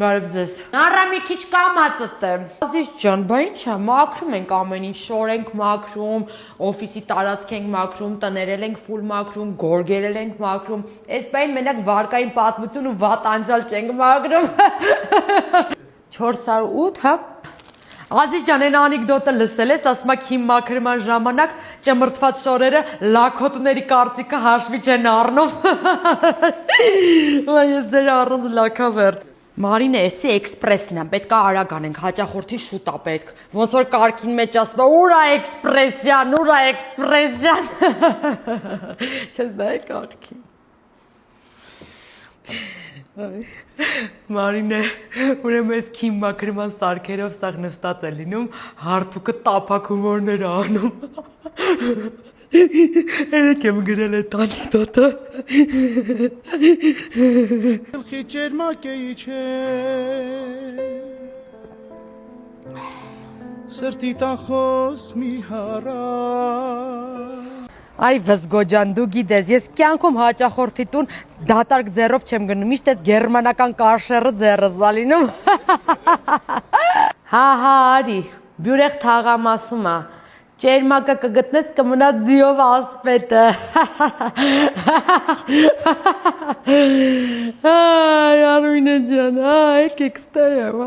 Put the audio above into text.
Բարև ձեզ։ Նառա մի քիչ կամացդ է։ Ազիզ ջան, բա ի՞նչ է, մաքրում ենք ամեն ինչ, շոր ենք մաքրում, օֆիսի տարածք ենք մաքրում, տներել ենք ֆուլ մաքրում, գորգերել ենք մաքրում։ Այս բային մենակ վարկային պատմություն ու վատ անցյալ չենք մաքրում։ 408, հա։ Ազիզ ջան, այն անեկդոտը լսել ես, ասում եք հիմ մաքրման ժամանակ ճմրթված շորերը լաքոտների կարծիքը հաշվի չեն առնում։ Վայ, ես ձեր առանց լաքավերտ։ Մարինե, էսի էքսպրեսն է, պետք է արագ անենք, հաճախորդի շուտ է պետք։ Ոնց որ կարգին մեջ ասում է, ուր է էքսպրեսյան, ուր է էքսպրեսյան։ Չես նայ կարգին։ Մարինե, ուրեմն ես քիմ մաքրման սարքերով սաղ նստած է լինում, հարթուկը տափակ հումորներ է անում։ Երեք եմ գրել է տանիքտոտը։ Սրտի տախոս մի հարա։ Այ վզգոջան, դու գիտես, ես կյանքում հաճախորդի տուն դատարկ ձեռով չեմ գնում, միշտ այս գերմանական կարշերը ձեռս ա լինում։ Հա, արի, բյուրեղ թաղամասում ա, ճերմակը կգտնես կմնա ձիով ասպետը։ Այ, Արմինե ջան, եկեք ստեղ եմ,